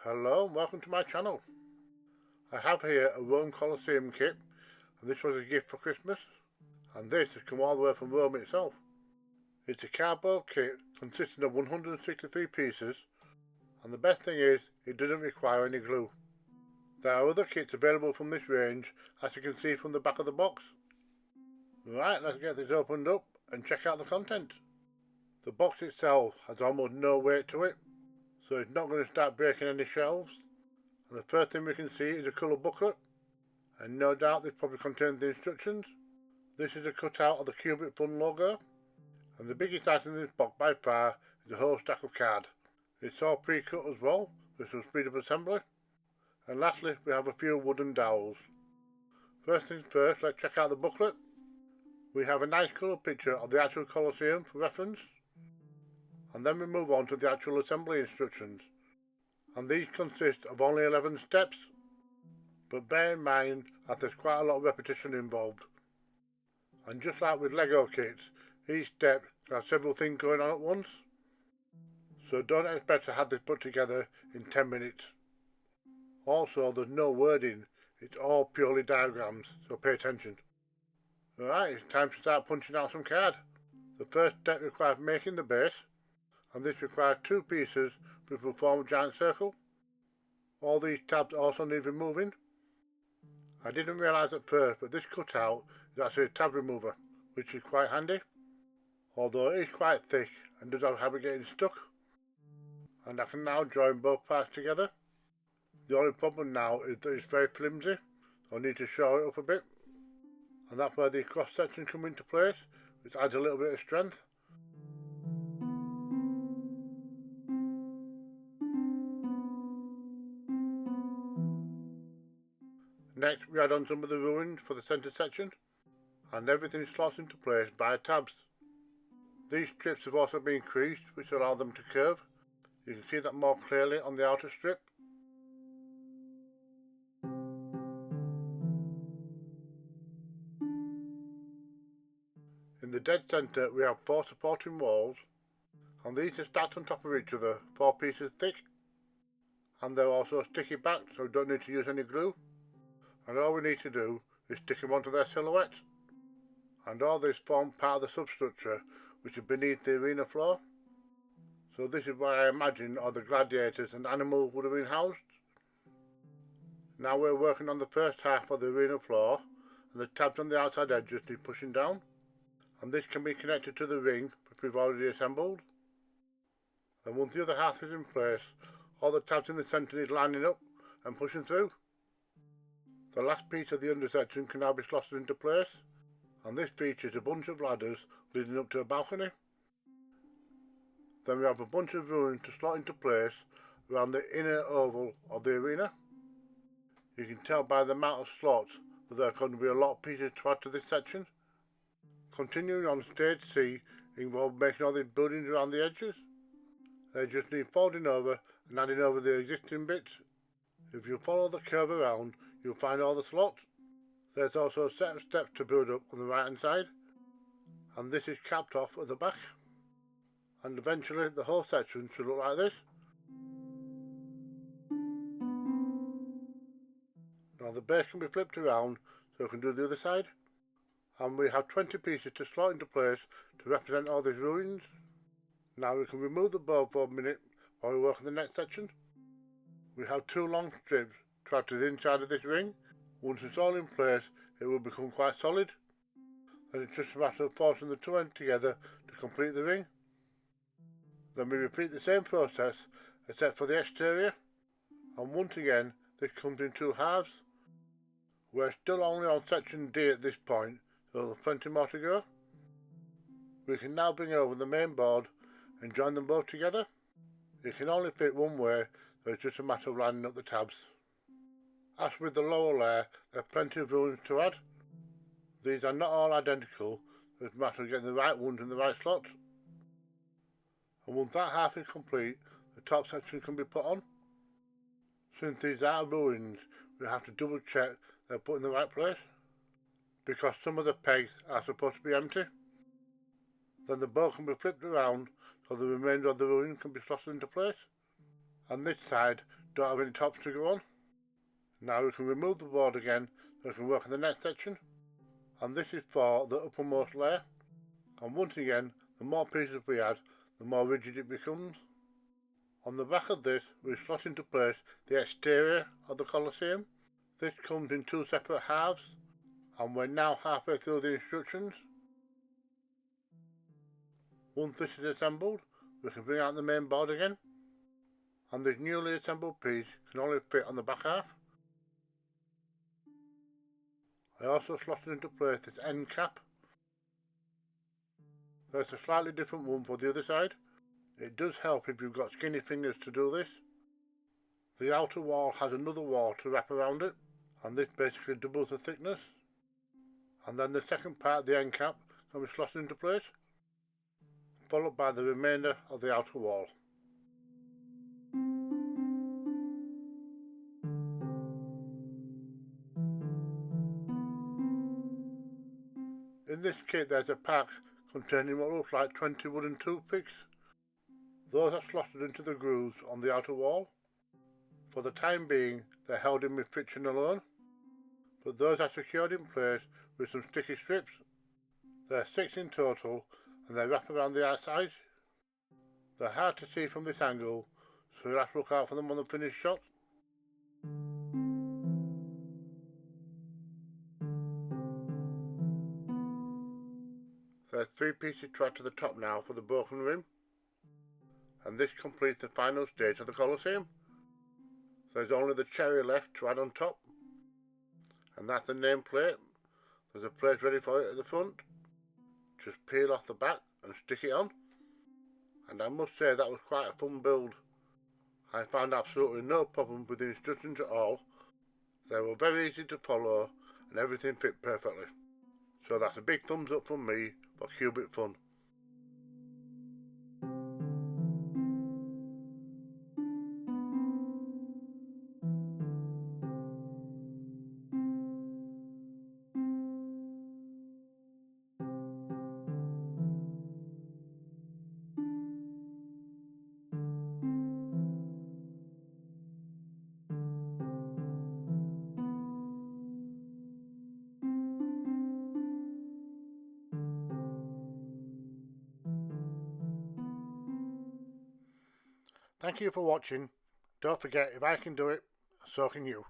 Hello and welcome to my channel. I have here a Rome Colosseum kit, and this was a gift for Christmas, and this has come all the way from Rome itself. It's a cardboard kit consisting of 163 pieces, and the best thing is it doesn't require any glue. There are other kits available from this range, as you can see from the back of the box. Right, let's get this opened up and check out the contents. The box itself has almost no weight to it, so it's not going to start breaking any shelves. And the first thing we can see is a colour booklet, and no doubt this probably contains the instructions. This is a cutout of the Cubic Fun logo, and the biggest item in this box by far is a whole stack of card. It's all pre-cut as well, with some speed up assembly. And lastly, we have a few wooden dowels. First things first, let's check out the booklet. We have a nice colour picture of the actual Colosseum for reference, and then we move on to the actual assembly instructions. And these consist of only 11 steps, but bear in mind that there's quite a lot of repetition involved. And just like with Lego kits, each step has several things going on at once, so don't expect to have this put together in 10 minutes. Also, there's no wording, it's all purely diagrams, so pay attention. Alright, it's time to start punching out some card. The first step requires making the base, and this requires 2 pieces which will form a giant circle. All these tabs also need removing. I didn't realise at first, but this cutout is actually a tab remover, which is quite handy, although it is quite thick and does have a habit of getting stuck. And I can now join both parts together. The only problem now is that it's very flimsy, so I need to shore it up a bit. And that's where the cross section come into place, which adds a little bit of strength. Next we add on some of the ruins for the centre section, and everything slots into place via tabs. These strips have also been creased, which allow them to curve. You can see that more clearly on the outer strip. In the dead centre we have 4 supporting walls, and these are stacked on top of each other, 4 pieces thick, and they're also sticky back, so we don't need to use any glue, and all we need to do is stick them onto their silhouettes. And all this forms part of the substructure which is beneath the arena floor, so this is where I imagine all the gladiators and animals would have been housed. Now we're working on the first half of the arena floor, and the tabs on the outside edges need pushing down, and this can be connected to the ring which we've already assembled. And once the other half is in place, all the tabs in the centre need lining up and pushing through. The last piece of the undersection can now be slotted into place, and this features a bunch of ladders leading up to a balcony. Then we have a bunch of ruins to slot into place around the inner oval of the arena. You can tell by the amount of slots that there are going to be a lot of pieces to add to this section. Continuing on, stage C involves making all these buildings around the edges. They just need folding over and adding over the existing bits. If you follow the curve around, you'll find all the slots. There's also a set of steps to build up on the right hand side, and this is capped off at the back. And eventually the whole section should look like this. Now the base can be flipped around so we can do the other side, and we have 20 pieces to slot into place to represent all these ruins. Now we can remove the board for a minute while we work on the next section. We have 2 long strips to add to the inside of this ring. Once it's all in place, it will become quite solid, and it's just a matter of forcing the 2 ends together to complete the ring. Then we repeat the same process except for the exterior, and once again this comes in 2 halves. We're still only on section D at this point, so there's plenty more to go. We can now bring over the main board and join them both together. It can only fit one way, so it's just a matter of lining up the tabs. As with the lower layer, there are plenty of ruins to add. These are not all identical, so it's a matter of getting the right ones in the right slots. And once that half is complete, the top section can be put on. Since these are ruins, we have to double check they're put in the right place, because some of the pegs are supposed to be empty. Then the board can be flipped around so the remainder of the ruin can be slotted into place. And this side don't have any tops to go on. Now we can remove the board again so we can work on the next section. And this is for the uppermost layer. And once again, the more pieces we add, the more rigid it becomes. On the back of this, we slot into place the exterior of the Colosseum. This comes in two separate halves, and we're now halfway through the instructions. Once this is assembled, we can bring out the main board again, and this newly assembled piece can only fit on the back half. I also slotted into place this end cap. There's a slightly different one for the other side. It does help if you've got skinny fingers to do this. The outer wall has another wall to wrap around it, and this basically doubles the thickness. And then the second part of the end cap can be slotted into place, followed by the remainder of the outer wall. In this kit there's a pack containing what looks like 20 wooden toothpicks. Those are slotted into the grooves on the outer wall. For the time being they're held in with friction alone, but those are secured in place with some sticky strips. There are 6 in total and they wrap around the outside. They're hard to see from this angle, so you'll have to look out for them on the finished shot. There's 3 pieces to add to the top now for the broken rim, and this completes the final stage of the Colosseum. There's only the cherry left to add on top, and that's the nameplate. There's a place ready for it at the front. Just peel off the back and stick it on, and I must say that was quite a fun build. I found absolutely no problem with the instructions at all. They were very easy to follow and everything fit perfectly. So that's a big thumbs up from me for Cubic Fun. Thank you for watching. Don't forget, if I can do it, so can you.